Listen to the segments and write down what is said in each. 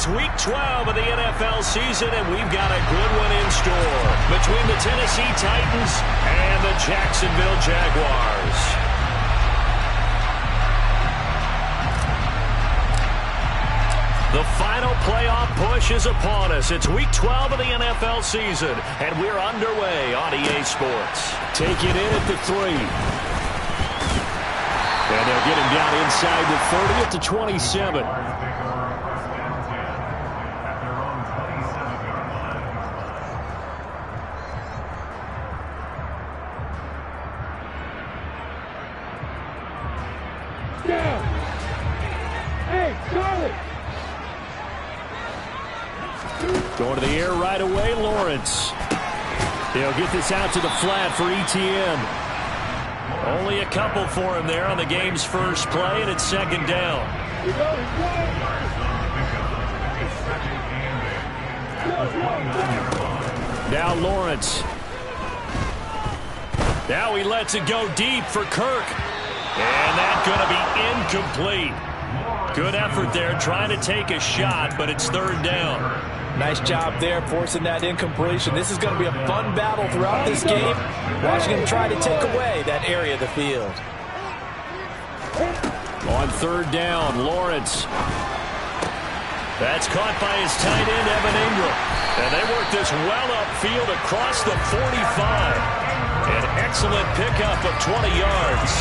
It's Week 12 of the NFL season, and we've got a good one in store between the Tennessee Titans and the Jacksonville Jaguars. The final playoff push is upon us. It's Week 12 of the NFL season, and we're underway on EA Sports. Take it in at the 3. And they'll get him down inside the 30 at the 27. Going to the air right away, Lawrence. They'll get this out to the flat for ETN. Only a couple for him there on the game's first play, and it's second down. Now Lawrence. Now he lets it go deep for Kirk. And that's going to be incomplete. Good effort there, trying to take a shot, but it's third down. Nice job there, forcing that incompletion. This is going to be a fun battle throughout this game. Watching him try to take away that area of the field. On third down, Lawrence. That's caught by his tight end, Evan Ingram. And they work this well upfield across the 45. An excellent pickup of 20 yards.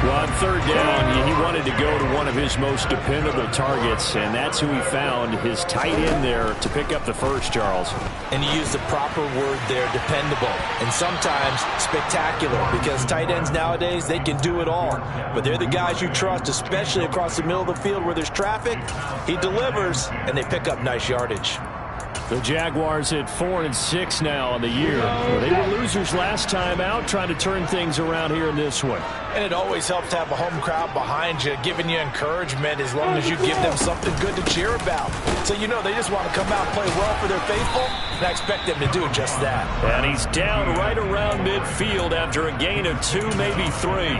Well, on third down, he wanted to go to one of his most dependable targets, and that's who he found, his tight end there, to pick up the first, Charles. And he used the proper word there, dependable, and sometimes spectacular, because tight ends nowadays, they can do it all. But they're the guys you trust, especially across the middle of the field where there's traffic. He delivers, and they pick up nice yardage. The Jaguars at 4-6 now on the year. Well, they were losers last time out, trying to turn things around here in this one. And it always helps to have a home crowd behind you, giving you encouragement as long as you give them something good to cheer about. So you know they just want to come out and play well for their faithful, and I expect them to do just that. And he's down right around midfield after a gain of 2, maybe 3.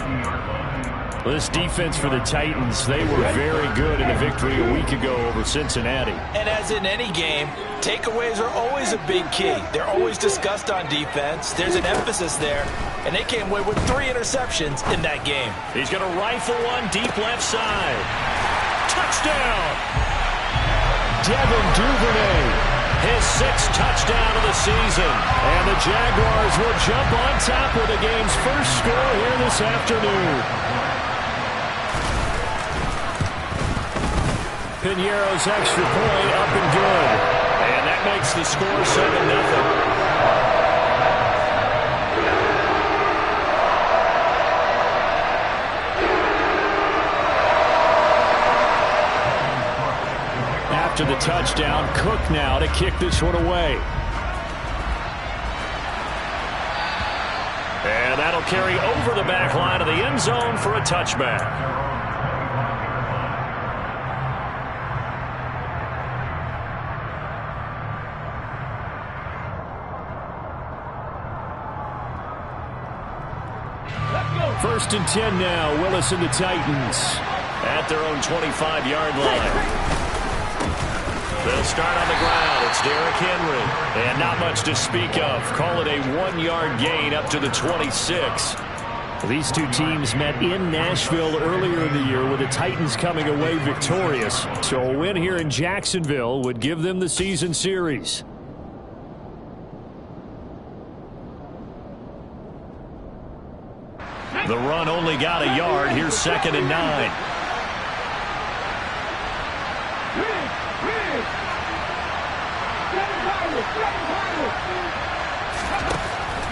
This defense for the Titans, they were very good in the victory a week ago over Cincinnati. And as in any game, takeaways are always a big key. They're always discussed on defense. There's an emphasis there, and they came away with 3 interceptions in that game. He's going to rifle one deep left side. Touchdown! Devin Duvernay, his 6th touchdown of the season. And the Jaguars will jump on top with the game's first score here this afternoon. Piñeiro's extra point up and good. And that makes the score 7-0. After the touchdown, Cook now to kick this one away. And that'll carry over the back line of the end zone for a touchback. First and 10 now. Willis and the Titans at their own 25-yard line. They'll start on the ground. It's Derrick Henry. And not much to speak of. Call it a 1-yard gain up to the 26. These two teams met in Nashville earlier in the year with the Titans coming away victorious. So a win here in Jacksonville would give them the season series. The run only got a yard. Here's 2nd and 9.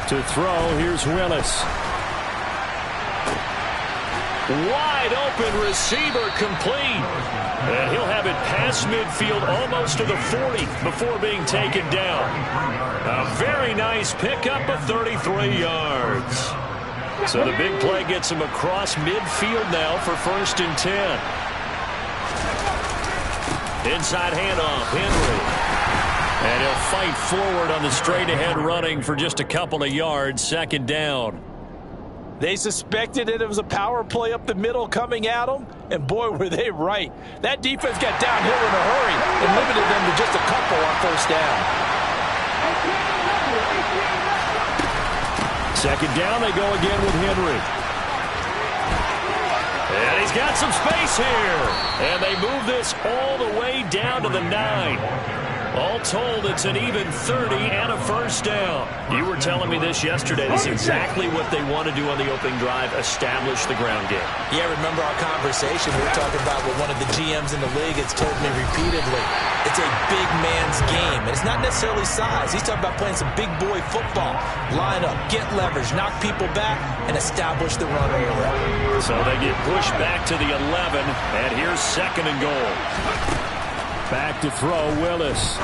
To throw, here's Willis. Wide open receiver complete. And he'll have it past midfield almost to the 40 before being taken down. A very nice pickup of 33 yards. So the big play gets him across midfield now for 1st and 10. Inside handoff, Henry. And he'll fight forward on the straight-ahead running for just a couple of yards. 2nd down. They suspected it was a power play up the middle coming at them, and boy, were they right. That defense got downhill in a hurry, and limited them to just a couple on first down. Second down, they go again with Henry. And he's got some space here. And they move this all the way down to the 9. All told, it's an even 30 and a first down. You were telling me this yesterday. This is exactly what they want to do on the opening drive, establish the ground game. Yeah, remember our conversation? We were talking about what one of the GMs in the league has told me repeatedly. It's a big man's game, and it's not necessarily size. He's talking about playing some big boy football. Line up, get leverage, knock people back, and establish the run early. So they get pushed back to the 11, and here's second and goal. Back to throw, Willis. To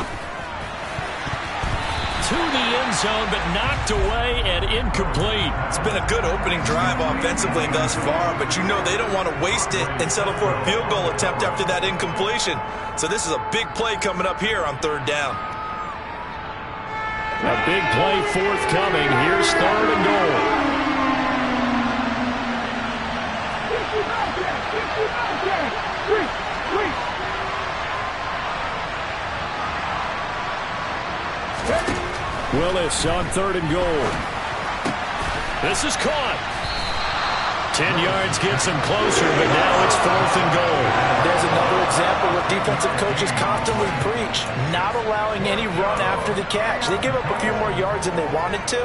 the end zone, but knocked away and incomplete. It's been a good opening drive offensively thus far, but you know they don't want to waste it and settle for a field goal attempt after that incompletion. So this is a big play coming up here on third down. A big play forthcoming. Here's third and goal. Willis on third and goal. This is caught. 10 yards gets him closer, but now it's fourth and goal. There's another example what defensive coaches constantly preach, not allowing any run after the catch. They give up a few more yards than they wanted to,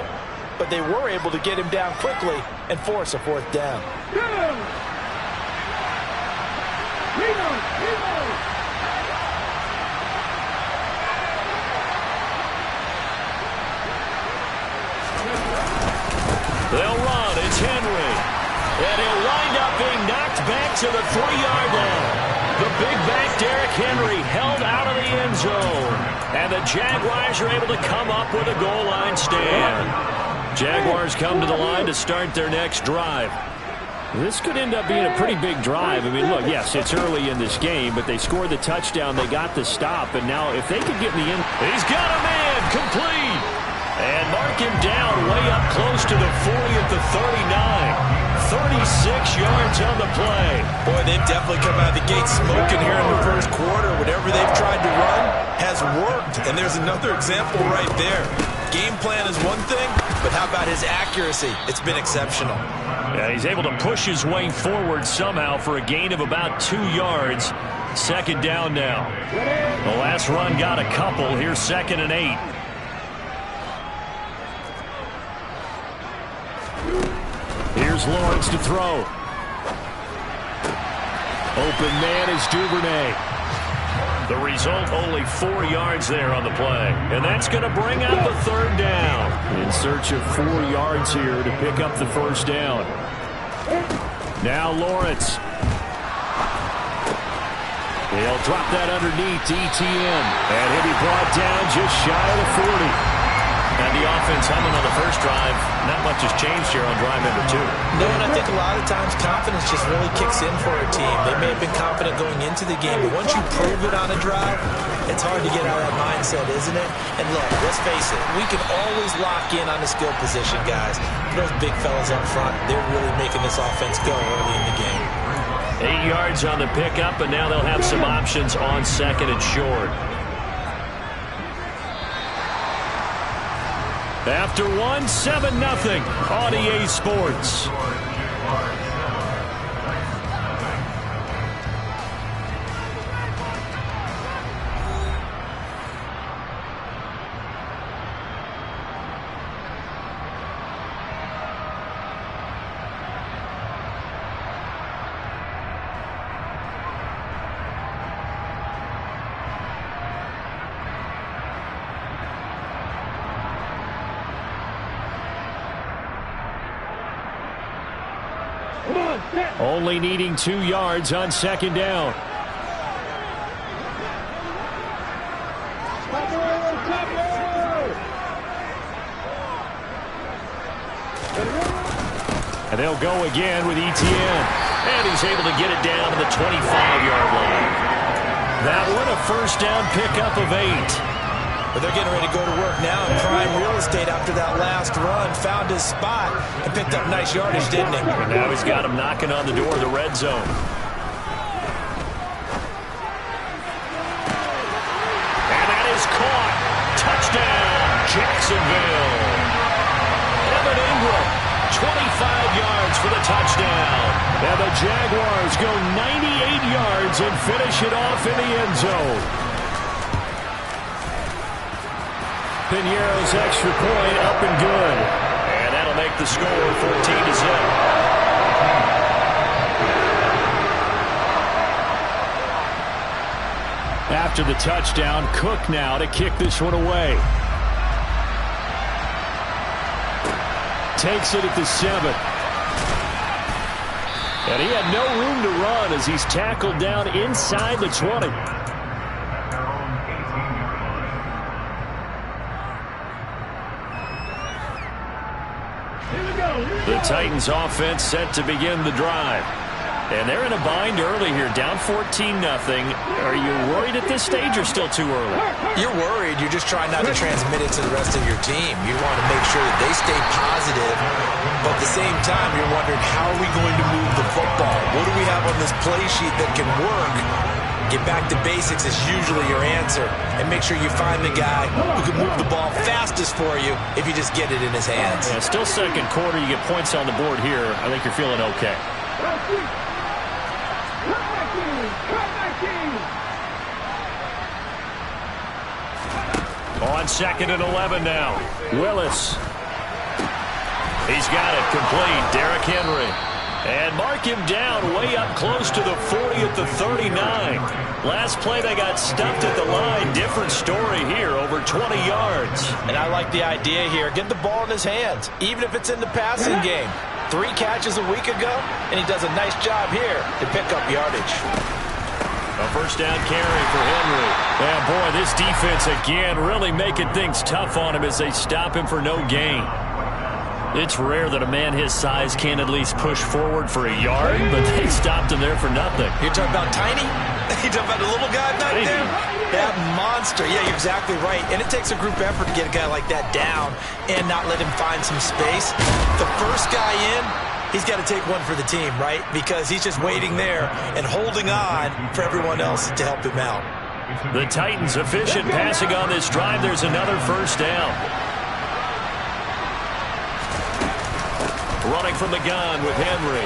but they were able to get him down quickly and force a fourth down. They'll run. It's Henry. And he'll wind up being knocked back to the 3-yard line. The big back Derrick Henry held out of the end zone. And the Jaguars are able to come up with a goal line stand. Jaguars come to the line to start their next drive. This could end up being a pretty big drive. I mean, look, yes, it's early in this game, but they scored the touchdown. They got the stop. And now if they could get in the end, he's got a man complete. And mark him down way up close to the 40 at the 39. 36 yards on the play. Boy, they've definitely come out of the gate smoking here in the first quarter. Whatever they've tried to run has worked. And there's another example right there. Game plan is one thing, but how about his accuracy? It's been exceptional. Yeah, he's able to push his way forward somehow for a gain of about 2 yards. Second down now. The last run got a couple. Here's second and 8. Here's Lawrence to throw. Open man is Duvernay. The result, only 4 yards there on the play. And that's going to bring up the third down. In search of 4 yards here to pick up the first down. Now Lawrence. He'll drop that underneath to Etienne. And he'll be brought down just shy of the 40. And the offense humming on the first drive. Not much has changed here on drive number 2. No, and I think a lot of times confidence just really kicks in for a team. They may have been confident going into the game, but once you prove it on a drive, it's hard to get out of that mindset, isn't it? And look, let's face it, we can always lock in on the skill position, guys. Those big fellas up front, they're really making this offense go early in the game. 8 yards on the pickup, and now they'll have some options on second and short. After 7-0 on EA Sports. Only needing 2 yards on second down. And they'll go again with Etienne. And he's able to get it down to the 25-yard line. That one a first down pickup of 8. But they're getting ready to go to work now in prime real estate after that last run. Found his spot and picked up nice yardage, didn't he? And now he's got him knocking on the door of the red zone. Jacksonville. Evan Ingram, 25 yards for the touchdown. And the Jaguars go 98 yards and finish it off in the end zone. Piñeiro's extra point up and good. And that'll make the score 14-0. After the touchdown, Cook now to kick this one away. Takes it at the 7. And he had no room to run as he's tackled down inside the 20. The Titans offense set to begin the drive. And they're in a bind early here, down 14-0. Are you worried at this stage or still too early? You're worried. You're just trying not to transmit it to the rest of your team. You want to make sure that they stay positive, but at the same time, you're wondering, how are we going to move the football? What do we have on this play sheet that can work? Get back to basics is usually your answer, and make sure you find the guy who can move the ball fastest for you if you just get it in his hands. Yeah, still second quarter. You get points on the board here. I think you're feeling okay. On 2nd and 11 now. Willis. He's got it complete. Derrick Henry. And mark him down way up close to the 40 at the 39. Last play they got stuffed at the line. Different story here, over 20 yards. And I like the idea here. Get the ball in his hands, even if it's in the passing game. 3 catches a week ago, and he does a nice job here to pick up yardage. A first down carry for Henry. And boy, this defense again really making things tough on him as they stop him for no gain. It's rare that a man his size can at least push forward for a yard, but they stopped him there for nothing. You're talking about tiny? You're talking about the little guy back there? That monster. Yeah, you're exactly right. And it takes a group effort to get a guy like that down and not let him find some space. The first guy in, he's got to take one for the team, right? Because he's just waiting there and holding on for everyone else to help him out. The Titans efficient passing on this drive. There's another first down. Running from the gun with Henry.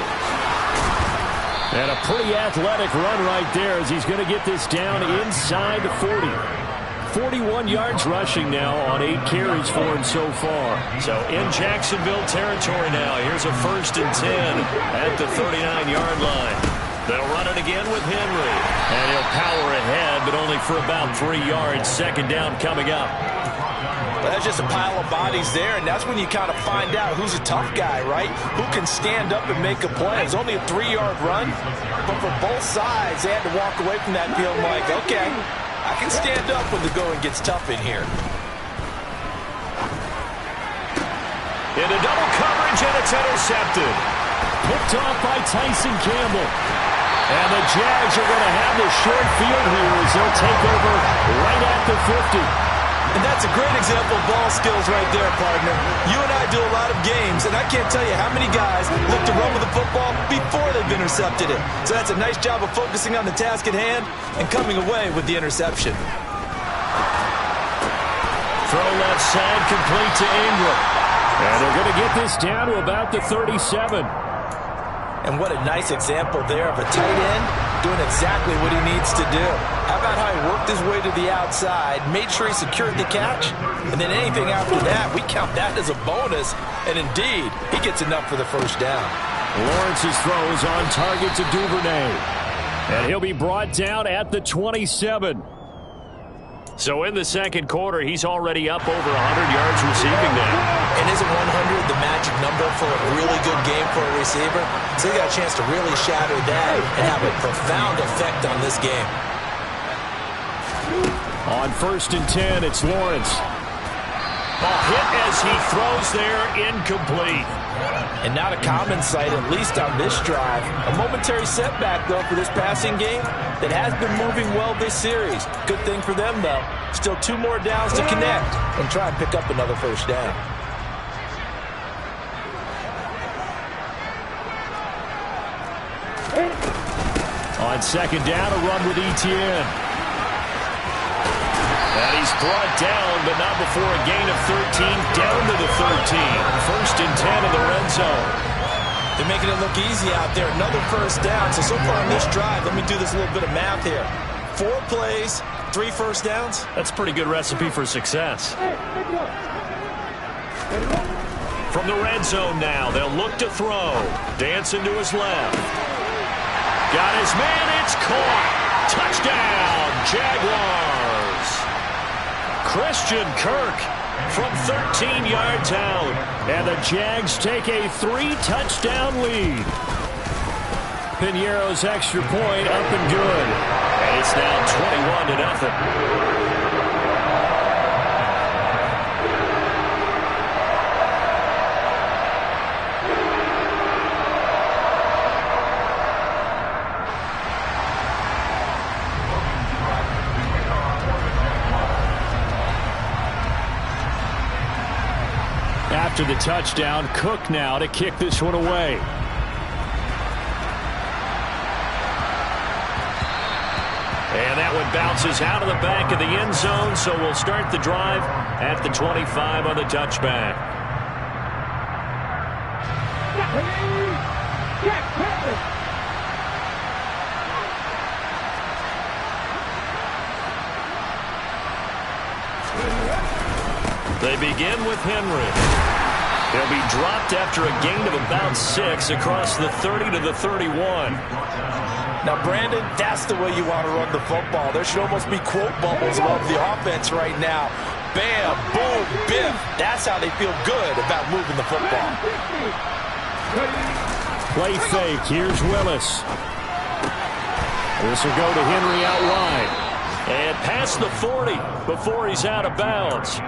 And a pretty athletic run right there as he's going to get this down inside the 40. 41 yards rushing now on 8 carries for him so far. So in Jacksonville territory now. Here's a 1st and 10 at the 39-yard line. They'll run it again with Henry. And he'll power ahead, but only for about 3 yards. 2nd down coming up. But that's just a pile of bodies there, and that's when you kind of find out who's a tough guy, right? Who can stand up and make a play. It's only a 3-yard run, but for both sides, they had to walk away from that feeling like, okay, I can stand up when the going gets tough in here. Into double coverage, and it's intercepted. Picked off by Tyson Campbell. And the Jags are going to have the short field here as they'll take over right at the 50. And that's a great example of ball skills right there, partner. You and I do a lot of games, and I can't tell you how many guys look to run with the football before they've intercepted it. So that's a nice job of focusing on the task at hand and coming away with the interception. Throw left side, complete to Ingram. And they're going to get this down to about the 37. And what a nice example there of a tight end doing exactly what he needs to do. How about how he worked his way to the outside, made sure he secured the catch, and then anything after that, we count that as a bonus. And indeed, he gets enough for the first down. Lawrence's throw is on target to Duvernay. And he'll be brought down at the 27. So in the 2nd quarter, he's already up over 100 yards receiving now. And isn't 100 the magic number for a really good game for a receiver? So he got a chance to really shatter that and have a profound effect on this game. On 1st and 10, it's Lawrence. A hit as he throws there, incomplete. And not a common sight, at least on this drive. A momentary setback, though, for this passing game that has been moving well this series. Good thing for them, though. Still 2 more downs to connect and try and pick up another first down. On 2nd down, a run with Etienne. And he's He's brought down, but not before a gain of 13, down to the 13. First and 10 in the red zone. They're making it look easy out there. Another first down. So far on this drive, let me do this little bit of math here. 4 plays, 3 first downs. That's a pretty good recipe for success. From the red zone now, they'll look to throw. Dancing to his left. Got his man, it's caught. Touchdown, Jaguars. Christian Kirk from 13 yards out. And the Jags take a 3-touchdown lead. Piñeiro's extra point up and good. And it's now 21-0. After the touchdown, Cook now to kick this one away. And that one bounces out of the back of the end zone, so we'll start the drive at the 25 on the touchback. They begin with Henry. He'll be dropped after a gain of about 6 across the 30 to the 31. Now, Brandon, that's the way you want to run the football. There should almost be quote bubbles above the offense right now. Bam, boom, biff. That's how they feel good about moving the football. Play fake. Here's Willis. This will go to Henry out wide. And past the 40 before he's out of bounds.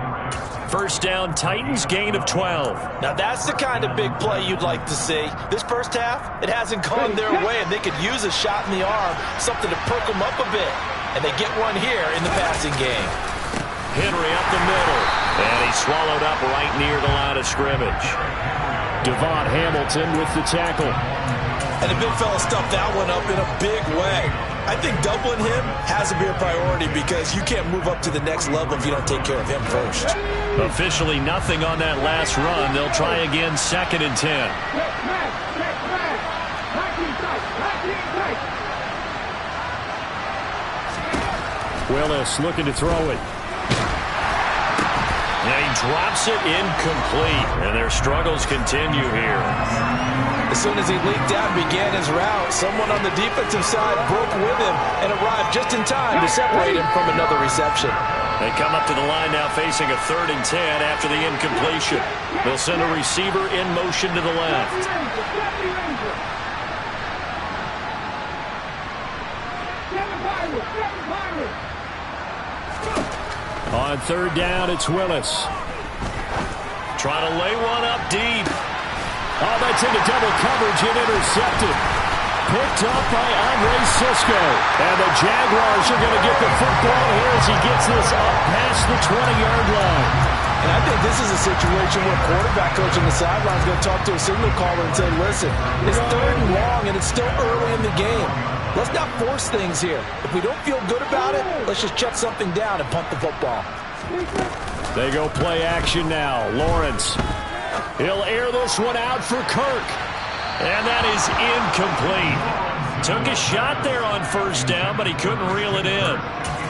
First down, Titans, gain of 12. Now that's the kind of big play you'd like to see. This first half, it hasn't gone their way, and they could use a shot in the arm, something to perk them up a bit. And they get one here in the passing game. Henry up the middle, and he's swallowed up right near the line of scrimmage. Devon Hamilton with the tackle. And the big fella stuffed that one up in a big way. I think doubling him has to be a priority because you can't move up to the next level if you don't take care of him first. Officially nothing on that last run. They'll try again, 2nd and 10. Willis looking to throw it. And he drops it incomplete. And their struggles continue here. As soon as he leaked out and began his route, someone on the defensive side broke with him and arrived just in time to separate him from another reception. They come up to the line now facing a 3rd and 10 after the incompletion. They'll send a receiver in motion to the left. On 3rd down, it's Willis. Trying to lay one up deep. Oh, that's into double coverage and intercepted. Picked up by Andre Cisco. And the Jaguars are going to get the football here as he gets this up past the 20-yard line. And I think this is a situation where quarterback coach on the sideline is going to talk to a signal caller and say, listen, it's 3rd and long and it's still early in the game. Let's not force things here. If we don't feel good about it, let's just check something down and punt the football. They go play action now. Lawrence. He'll air this one out for Kirk. And that is incomplete. Took a shot there on 1st down, but he couldn't reel it in.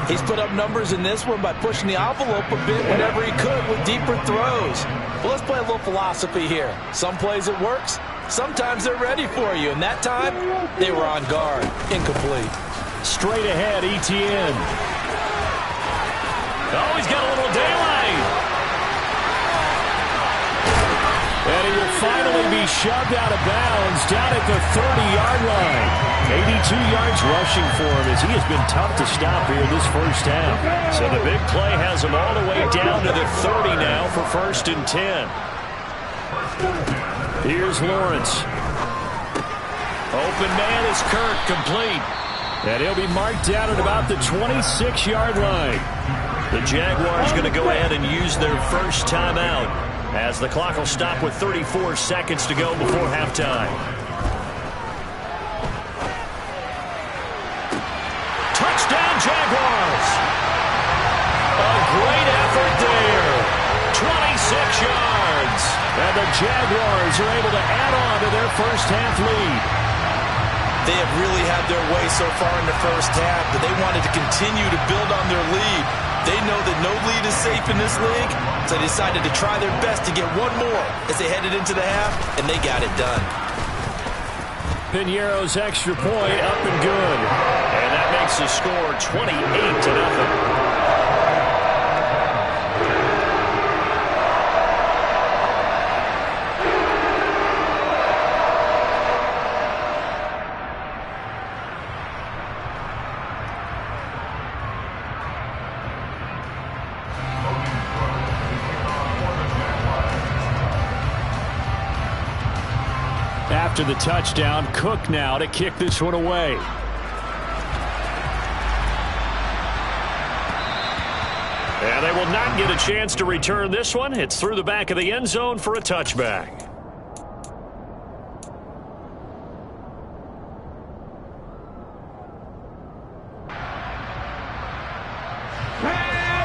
He's put up numbers in this one by pushing the envelope a bit whenever he could with deeper throws. But let's play a little philosophy here. Some plays it works. Sometimes they're ready for you. And that time, they were on guard. Incomplete. Straight ahead, Etienne. Oh, he's got a little daylight. And he will finally be shoved out of bounds down at the 30-yard line. 82 yards rushing for him as he has been tough to stop here this first half. So the big play has him all the way down to the 30 now for 1st and 10. Here's Lawrence. Open man is Kirk, complete. And he'll be marked down at about the 26-yard line. The Jaguars going to go ahead and use their first timeout as the clock will stop with 34 seconds to go before halftime. Touchdown, Jaguars! A great And the Jaguars are able to add on to their first-half lead. They have really had their way so far in the first half, but they wanted to continue to build on their lead. They know that no lead is safe in this league, so they decided to try their best to get one more as they headed into the half, and they got it done. Piñeiro's extra point up and good. And that makes the score 28-0. After the touchdown, Cook now to kick this one away. And they will not get a chance to return this one. It's through the back of the end zone for a touchback.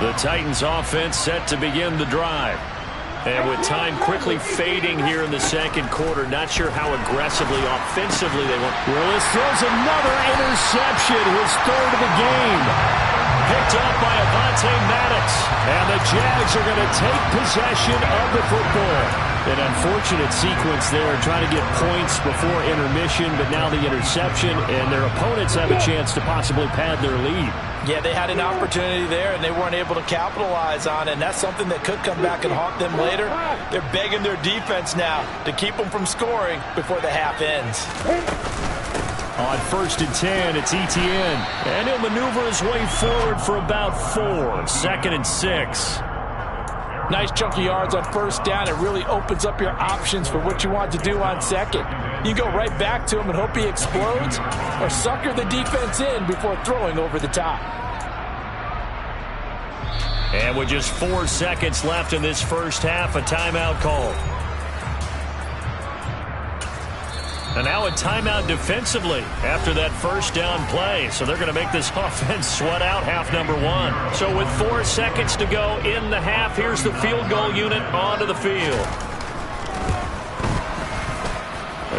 The Titans offense set to begin the drive. And with time quickly fading here in the second quarter, not sure how aggressively, offensively they want. Willis throws another interception, his third of the game. Picked up by Avonte Maddox. And the Jags are going to take possession of the football. An unfortunate sequence there, trying to get points before intermission, but now the interception, and their opponents have a chance to possibly pad their lead. Yeah, they had an opportunity there, and they weren't able to capitalize on it, and that's something that could come back and haunt them later. They're begging their defense now to keep them from scoring before the half ends. On 1st and 10, it's Etienne, and he'll maneuver his way forward for about 4. 2nd and 6. Nice chunky yards on first down. It really opens up your options for what you want to do on second. You go right back to him and hope he explodes, or sucker the defense in before throwing over the top. And with just 4 seconds left in this first half, a timeout call. And now a timeout defensively after that first down play. So they're going to make this offense sweat out half number 1. So with 4 seconds to go in the half, here's the field goal unit onto the field.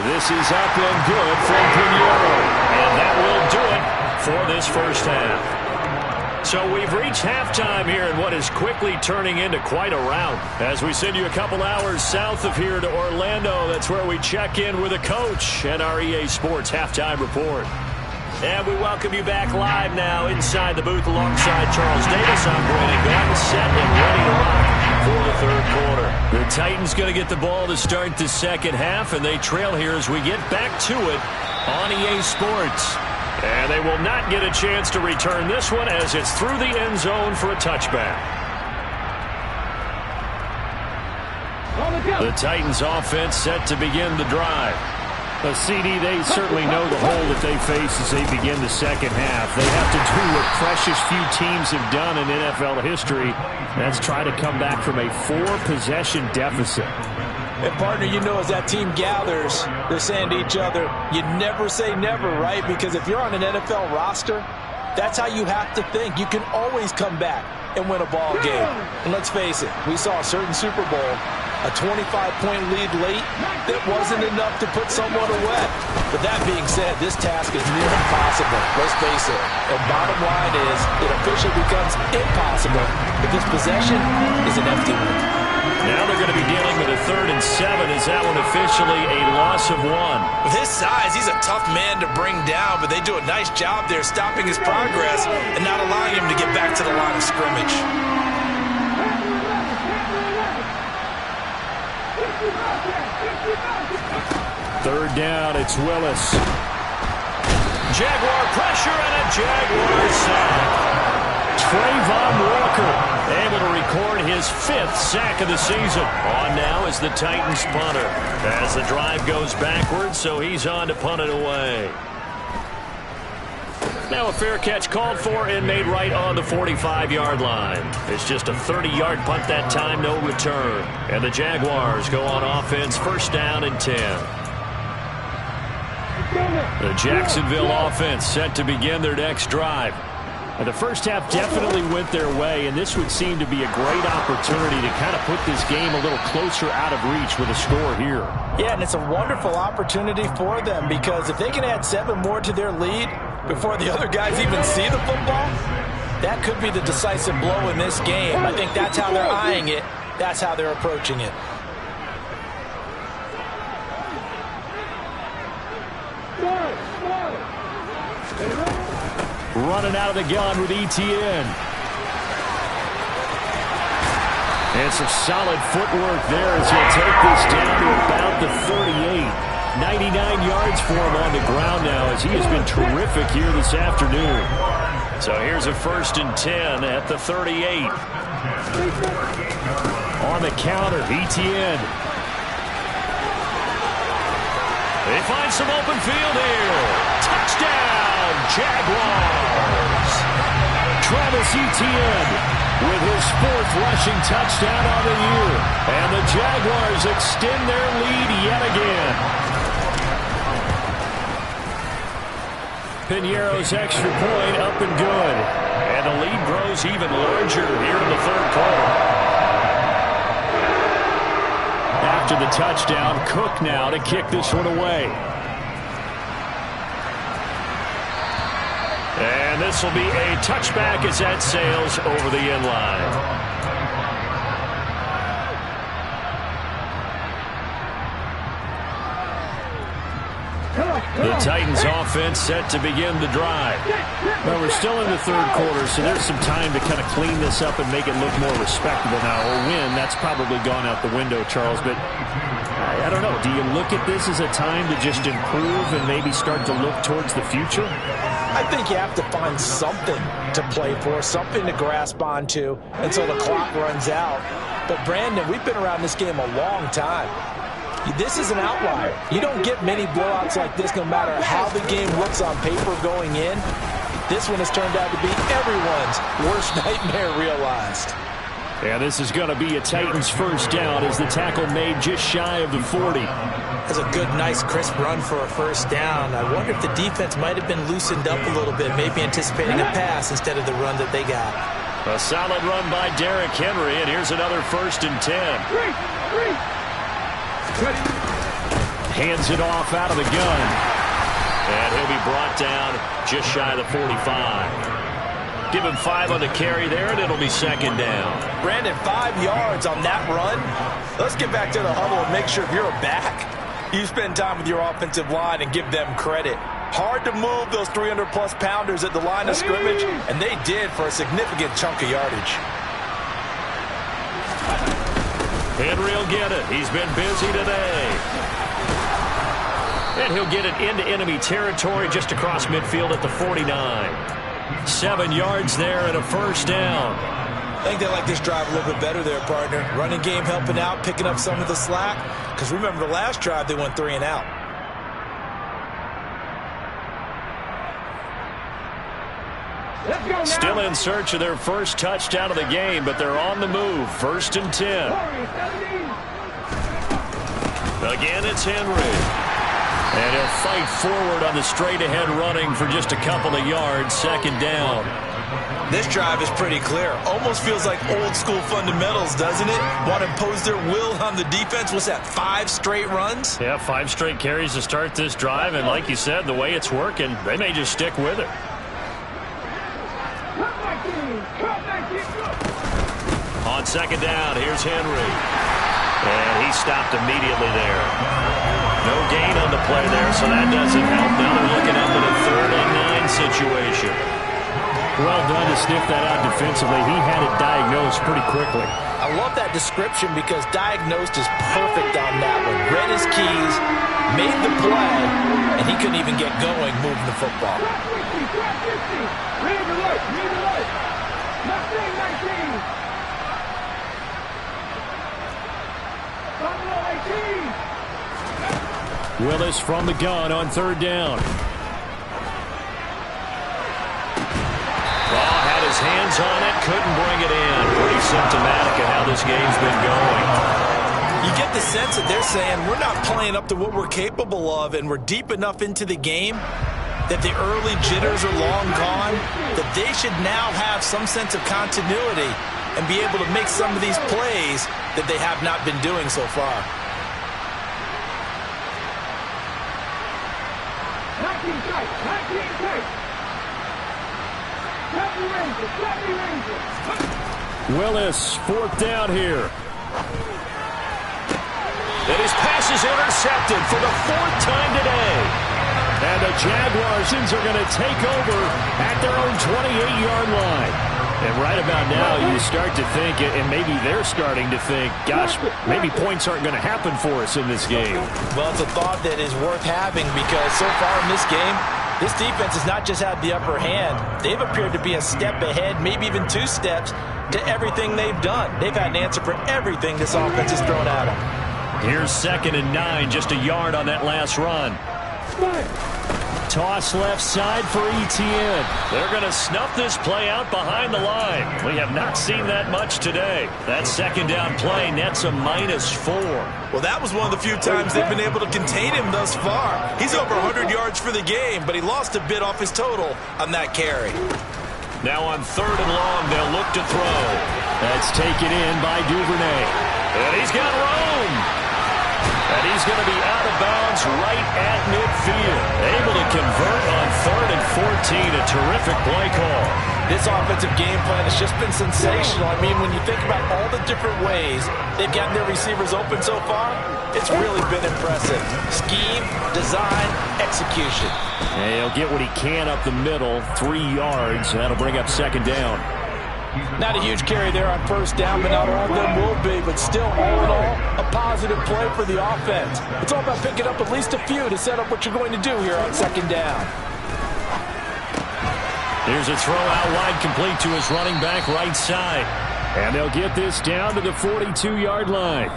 This is up and good from Piñeiro. And that will do it for this first half. So we've reached halftime here in what is quickly turning into quite a rout. As we send you a couple hours south of here to Orlando, that's where we check in with a coach and our EA Sports Halftime Report. And we welcome you back live now inside the booth alongside Charles Davis. I'm Brandon Gaudin, set and ready to rock for the third quarter. The Titans going to get the ball to start the second half, and they trail here as we get back to it on EA Sports. And they will not get a chance to return this one as it's through the end zone for a touchback. The Titans offense set to begin the drive. A CD, they certainly know the hole that they face as they begin the second half. They have to do what precious few teams have done in NFL history. That's try to come back from a 4-possession deficit. And, partner, you know, as that team gathers, they're saying to each other, you never say never, right? Because if you're on an NFL roster, that's how you have to think. You can always come back and win a ball game. And let's face it, we saw a certain Super Bowl, a 25-point lead late that wasn't enough to put someone away. But that being said, this task is near impossible. Let's face it. And bottom line is, it officially becomes impossible if this possession is an empty one. Now they're going to be dealing with a 3rd and 7. Is that one officially a loss of 1? With his size, he's a tough man to bring down, but they do a nice job there stopping his progress and not allowing him to get back to the line of scrimmage. Third down, it's Willis. Jaguar pressure and a Jaguar sack. Trayvon Walker able to record his 5th sack of the season. On now is the Titans punter as the drive goes backwards, so he's on to punt it away. Now a fair catch called for and made right on the 45-yard line. It's just a 30-yard punt that time, no return. And the Jaguars go on offense, 1st down and 10. The Jacksonville offense set to begin their next drive. The first half definitely went their way, and this would seem to be a great opportunity to kind of put this game a little closer out of reach with a score here. Yeah, and it's a wonderful opportunity for them because if they can add 7 more to their lead before the other guys even see the football, that could be the decisive blow in this game. I think that's how they're eyeing it. That's how they're approaching it. Running out of the gun with Etienne. And some solid footwork there as he'll take this down to about the 38. 99 yards for him on the ground now as he has been terrific here this afternoon. So here's a 1st and 10 at the 38. On the counter, Etienne. They find some open field here. Touchdown, Jaguars. Travis Etienne with his 4th rushing touchdown on the year. And the Jaguars extend their lead yet again. Piñeiro's extra point up and good. And the lead grows even larger here in the 3rd quarter. After the touchdown, Cook now to kick this one away. And this will be a touchback as that sails over the end line. The Titans offense set to begin the drive. Well, we're still in the 3rd quarter, so there's some time to kind of clean this up and make it look more respectable now. Or win, that's probably gone out the window, Charles. But I don't know. Do you look at this as a time to just improve and maybe start to look towards the future? I think you have to find something to play for, something to grasp onto until the clock runs out. But, Brandon, we've been around this game a long time. This is an outlier. You don't get many blowouts like this no matter how the game looks on paper going in. This one has turned out to be everyone's worst nightmare realized. Yeah, this is going to be a Titans 1st down as the tackle made just shy of the 40. That's a good, nice, crisp run for a 1st down. I wonder if the defense might have been loosened up a little bit, maybe anticipating a pass instead of the run that they got. A solid run by Derrick Henry, and here's another 1st and 10. Hands it off out of the gun. And he'll be brought down just shy of the 45. Give him 5 on the carry there, and it'll be 2nd down. Brandon, 5 yards on that run. Let's get back to the huddle and make sure if you're a back, you spend time with your offensive line and give them credit. Hard to move those 300-plus pounders at the line of scrimmage, and they did for a significant chunk of yardage. Henry will get it. He's been busy today. And he'll get it into enemy territory just across midfield at the 49. 7 yards there and a 1st down. I think they like this drive a little bit better there, partner. Running game helping out, picking up some of the slack. Because remember the last drive, they went 3 and out. Still in search of their 1st touchdown of the game, but they're on the move. 1st and 10. Again, it's Henry. And he'll fight forward on the straight-ahead running for just a couple of yards. 2nd down. This drive is pretty clear. Almost feels like old-school fundamentals, doesn't it? Want to impose their will on the defense. What's that, 5 straight runs? Yeah, 5 straight carries to start this drive. And like you said, the way it's working, they may just stick with it. On 2nd down, here's Henry. And he stopped immediately there. No gain on the play there, so that doesn't help. Now they're looking up at a 3rd and 9 situation. Well done to sniff that out defensively. He had it diagnosed pretty quickly. I love that description because diagnosed is perfect on that one. Read his keys, made the play, and he couldn't even get going moving the football. Willis from the gun on 3rd down. Had his hands on it, couldn't bring it in. Pretty symptomatic of how this game's been going. You get the sense that they're saying we're not playing up to what we're capable of and we're deep enough into the game that the early jitters are long gone, that they should now have some sense of continuity and be able to make some of these plays that they have not been doing so far. Willis, 4th down here. And his pass is intercepted for the 4th time today. And the Jaguars are going to take over at their own 28-yard line. And right about now, you start to think, and maybe they're starting to think, gosh, maybe points aren't going to happen for us in this game. Well, it's a thought that is worth having because so far in this game, this defense has not just had the upper hand. They've appeared to be a step ahead, maybe even 2 steps, to everything they've done. They've had an answer for everything this offense has thrown at them. Here's 2nd and 9, just a yard on that last run. Toss left side for Etienne. They're going to snuff this play out behind the line. We have not seen that much today. That 2nd down play nets a -4. Well, that was one of the few times they've been able to contain him thus far. He's over 100 yards for the game, but he lost a bit off his total on that carry. Now on 3rd and long, they'll look to throw. That's taken in by Duvernay. And he's got room. And he's going to be out of bounds right at midfield. Able to convert on 3rd and 14. A terrific play call. This offensive game plan has just been sensational. I mean, when you think about all the different ways they've gotten their receivers open so far, it's really been impressive. Scheme, design, execution. And he'll get what he can up the middle, 3 yards. That'll bring up 2nd down. Not a huge carry there on 1st down, but not all of them will be. But still, all in all, a positive play for the offense. It's all about picking up at least a few to set up what you're going to do here on 2nd down. Here's a throw out wide, complete to his running back right side. And they'll get this down to the 42-yard line.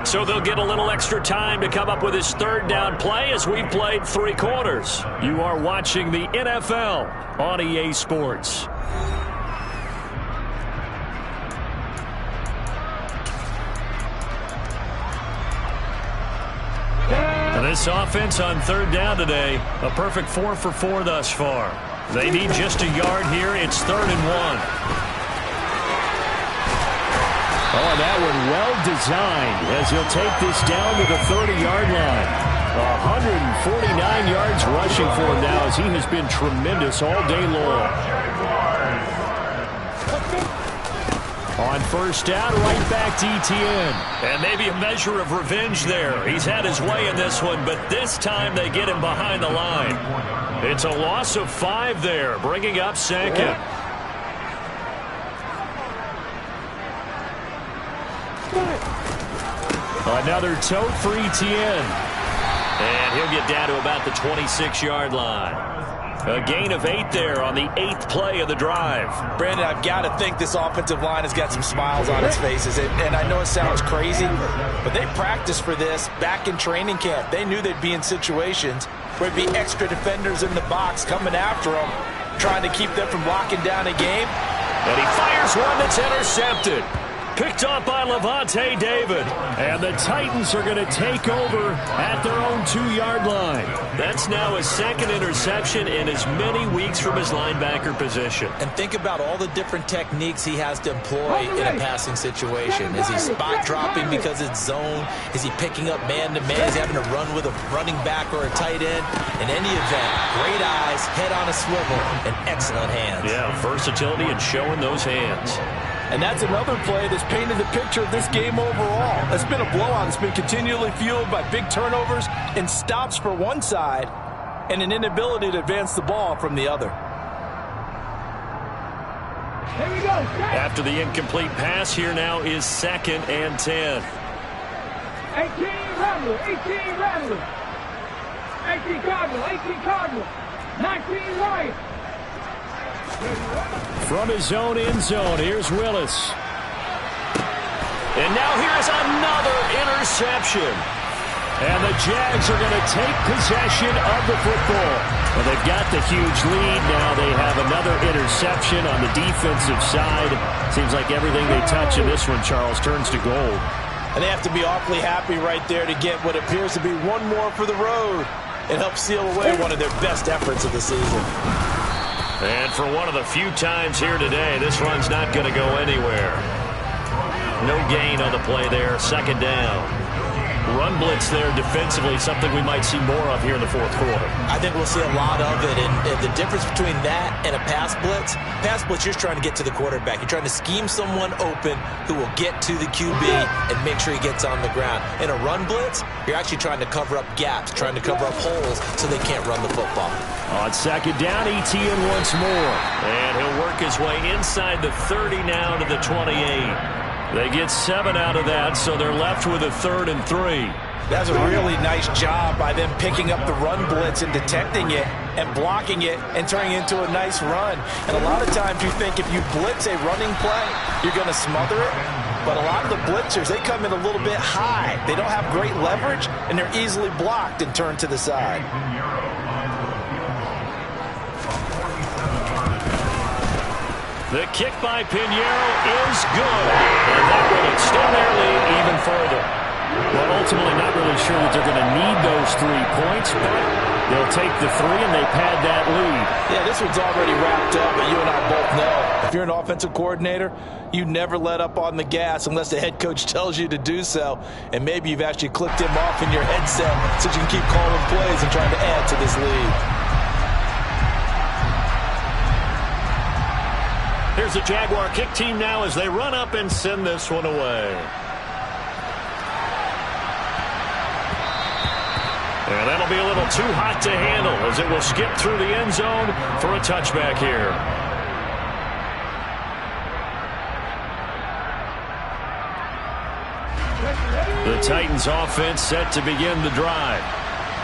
So they'll get a little extra time to come up with his 3rd down play as we've played 3 quarters. You are watching the NFL on EA Sports. And this offense on 3rd down today, a perfect 4 for 4 thus far. They need just a yard here. It's 3rd and 1. Oh, that one well designed as he'll take this down to the 30-yard line. 149 yards rushing for him now as he has been tremendous all day long. On 1st down, right back to Etienne. And maybe a measure of revenge there. He's had his way in this one, but this time they get him behind the line. It's a loss of 5 there, bringing up 2nd. Another tote for Etienne. And he'll get down to about the 26-yard line. A gain of 8 there on the 8th play of the drive. Brandon, I've got to think this offensive line has got some smiles on its faces. And I know it sounds crazy, but they practiced for this back in training camp. They knew they'd be in situations where there'd be extra defenders in the box coming after them, trying to keep them from locking down a game. And he fires one that's intercepted. Picked up by Lavonte David. And the Titans are going to take over at their own 2-yard line. That's now his 2nd interception in as many weeks from his linebacker position. And think about all the different techniques he has to employ in a passing situation. Is he spot dropping because it's zone? Is he picking up man-to-man? Is he having to run with a running back or a tight end? In any event, great eyes, head on a swivel, and excellent hands. Yeah, versatility and showing those hands. And that's another play that's painted the picture of this game overall. It's been a blowout. It's been continually fueled by big turnovers and stops for one side and an inability to advance the ball from the other. Here we go. After the incomplete pass, here now is 2nd and 10. 18 Rambler, 18 Rambler. 18 Cardinal, 18 Cardinal. 19 Lions. From his own end zone, here's Willis. And now here's another interception. And the Jags are going to take possession of the football. Well, they've got the huge lead. Now they have another interception on the defensive side. Seems like everything they touch in this one, Charles, turns to gold. And they have to be awfully happy right there to get what appears to be one more for the road. and help seal away one of their best efforts of the season. And for one of the few times here today, this run's not going to go anywhere. No gain on the play there. Second down. Run blitz there defensively, something we might see more of here in the fourth quarter. I think we'll see a lot of it, and the difference between that and a pass blitz, you're trying to get to the quarterback. You're trying to scheme someone open who will get to the QB and make sure he gets on the ground. In a run blitz, you're actually trying to cover up gaps, trying to cover up holes so they can't run the football. On second down, Etienne once more. And he'll work his way inside the 30 now to the 28. They get 7 out of that, so they're left with a 3rd and 3. That's a really nice job by them picking up the run blitz and detecting it and blocking it and turning it into a nice run. And a lot of times you think if you blitz a running play, you're going to smother it. But a lot of the blitzers, they come in a little bit high. They don't have great leverage, and they're easily blocked and turned to the side. The kick by Pinheiro is good. And that will extend their lead even further. Well, ultimately not really sure that they're going to need those 3 points, but they'll take the 3 and they pad that lead. Yeah, this one's already wrapped up, but you and I both know if you're an offensive coordinator, you never let up on the gas unless the head coach tells you to do so. And maybe you've actually clicked him off in your headset so you can keep calling plays and trying to add to this lead. Here's the Jaguar kick team now as they run up and send this one away. And that'll be a little too hot to handle as it will skip through the end zone for a touchback here. The Titans offense set to begin the drive.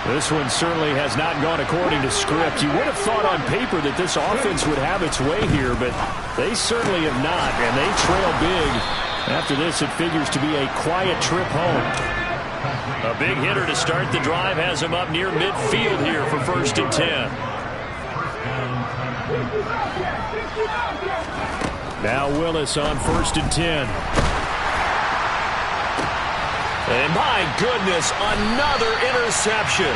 This one certainly has not gone according to script. You would have thought on paper that this offense would have its way here, but they certainly have not, and they trail big. After this, it figures to be a quiet trip home. A big hitter to start the drive has him up near midfield here for 1st and 10. Now Willis on 1st and 10. And my goodness, another interception.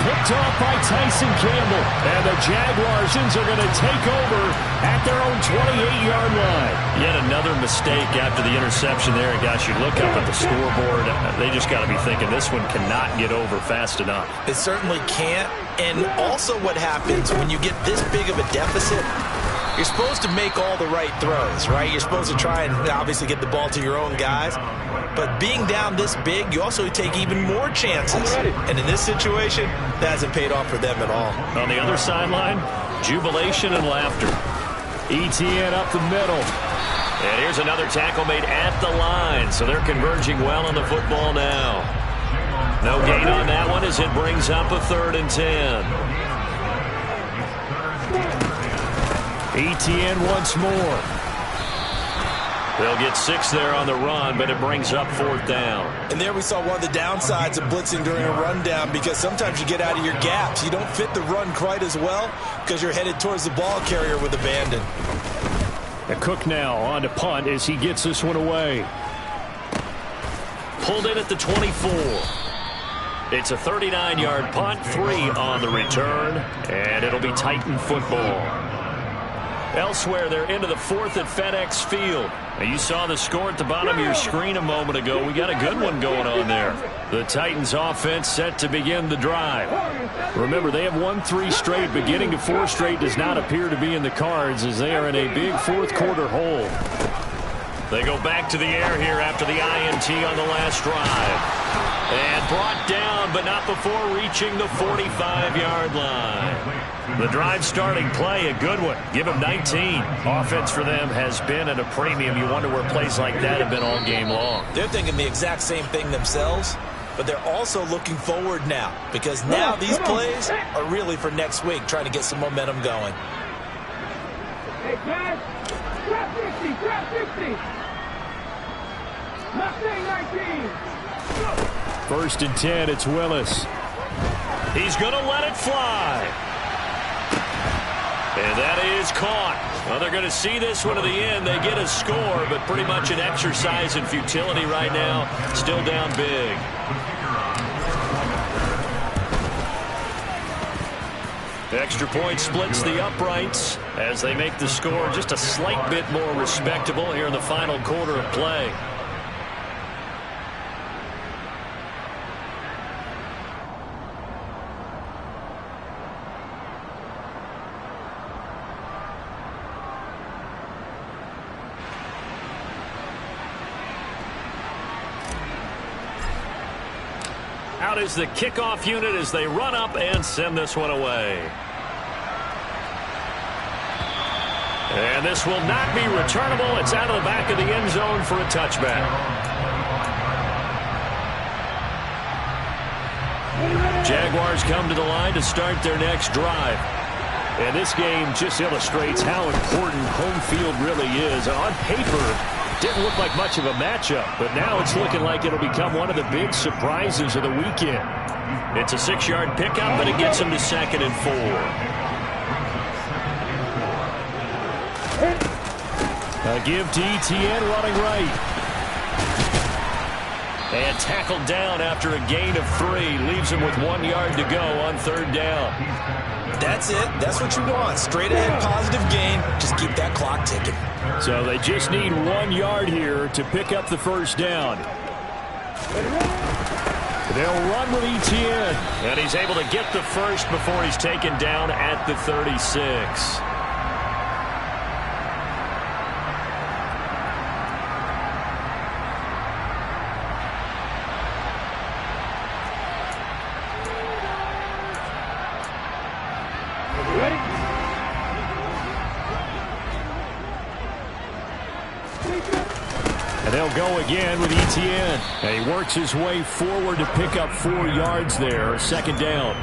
Picked off by Tyson Campbell. And the Jaguars are going to take over at their own 28-yard line. Yet another mistake after the interception there. Gosh, you look up at the scoreboard. They just got to be thinking this one cannot get over fast enough. It certainly can't. And also what happens when you get this big of a deficit, you're supposed to make all the right throws, right? You're supposed to try and obviously get the ball to your own guys. But being down this big, you also take even more chances. And in this situation, that hasn't paid off for them at all. On the other sideline, jubilation and laughter. Etienne up the middle. And here's another tackle made at the line. So they're converging well on the football now. No gain on that one as it brings up a 3rd and 10. Etienne once more. They'll get 6 there on the run, but it brings up 4th down. And there we saw one of the downsides of blitzing during a rundown, because sometimes you get out of your gaps. You don't fit the run quite as well because you're headed towards the ball carrier with abandon. And Cook now on to punt as he gets this one away. Pulled in at the 24. It's a 39-yard punt, 3 on the return, and it'll be Titan football. Elsewhere, they're into the 4th at FedEx Field. Now, you saw the score at the bottom of your screen a moment ago. We got a good one going on there. The Titans offense set to begin the drive. Remember, they have won 3 straight, but getting to 4 straight does not appear to be in the cards as they are in a big 4th quarter hole. They go back to the air here after the INT on the last drive. And brought down, but not before reaching the 45-yard line. The drive starting play, a good one. Give them 19. Offense for them has been at a premium. You wonder where plays like that have been all game long. They're thinking the exact same thing themselves, but they're also looking forward now, because now these plays are really for next week, trying to get some momentum going. Hey, guys, trap 60, trap 60. Mustang 19. 1st and 10, it's Willis. He's going to let it fly. And that is caught. Well, they're going to see this one to the end. They get a score, but pretty much an exercise in futility right now. Still down big. Extra point splits the uprights as they make the score just a slight bit more respectable here in the final quarter of play. Out is the kickoff unit as they run up and send this one away. And this will not be returnable. It's out of the back of the end zone for a touchback. Jaguars come to the line to start their next drive. And this game just illustrates how important home field really is. On paper, didn't look like much of a matchup, but now it's looking like it'll become one of the big surprises of the weekend. It's a 6-yard pickup, but it gets them to 2nd and 4. A give to Etienne running right. And tackled down after a gain of 3. Leaves him with 1 yard to go on 3rd down. That's it. That's what you want. Straight ahead positive gain. Just keep that clock ticking. So they just need 1 yard here to pick up the first down. They'll run with Etienne. And he's able to get the first before he's taken down at the 36. And they'll go again with Etienne. And he works his way forward to pick up 4 yards there. 2nd down.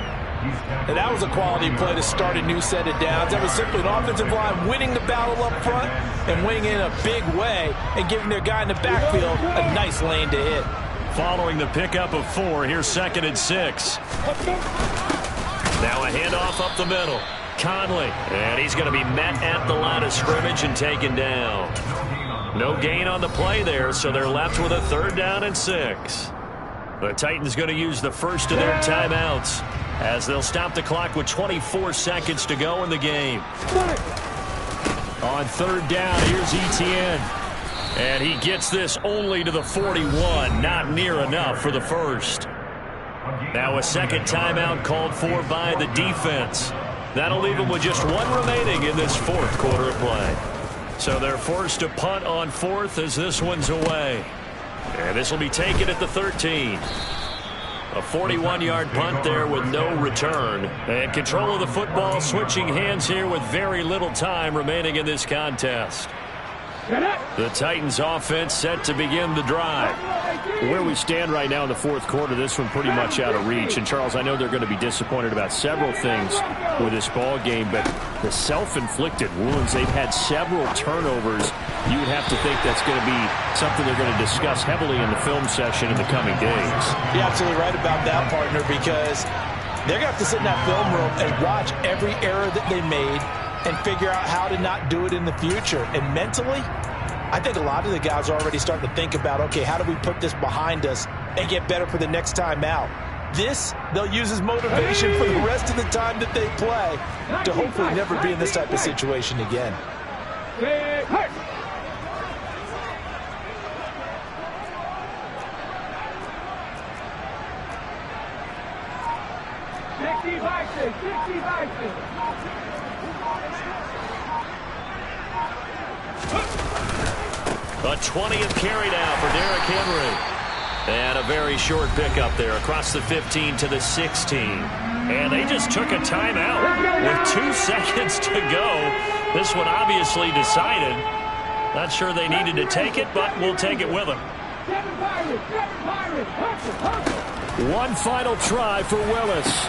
And that was a quality play to start a new set of downs. That was simply an offensive line winning the battle up front and winning in a big way and giving their guy in the backfield a nice lane to hit. Following the pickup of 4, here's 2nd and 6. Now a handoff up the middle. Conley. And he's going to be met at the line of scrimmage and taken down. No gain on the play there, so they're left with a 3rd down and 6. The Titans going to use the first of their timeouts as they'll stop the clock with 24 seconds to go in the game. On 3rd down, here's Etienne. And he gets this only to the 41. Not near enough for the first. Now a 2nd timeout called for by the defense. That'll leave them with just 1 remaining in this 4th quarter of play. So they're forced to punt on 4th as this one's away. And this will be taken at the 13. A 41-yard punt there with no return. And control of the football switching hands here with very little time remaining in this contest. The Titans offense set to begin the drive. Where we stand right now in the 4th quarter, this one pretty much out of reach. And Charles, I know they're going to be disappointed about several things with this ball game, but the self-inflicted wounds, they've had several turnovers. You would have to think that's going to be something they're going to discuss heavily in the film session in the coming days. You're absolutely right about that, partner, because they're going to have to sit in that film room and watch every error that they made and figure out how to not do it in the future. And mentally, I think a lot of the guys are already starting to think about, okay, how do we put this behind us and get better for the next time out? This, they'll use as motivation for the rest of the time that they play to hopefully never be in this type of situation again. 20th carry now for Derrick Henry. And a very short pickup there across the 15 to the 16. And they just took a timeout with 2 seconds to go. This one obviously decided. Not sure they needed to take it, but we'll take it with them. One final try for Willis.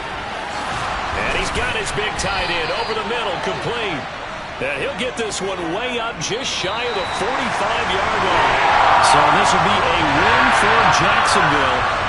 And he's got his big tight end over the middle, complete. And he'll get this one way up just shy of the 45-yard line. So this will be a win for Jacksonville.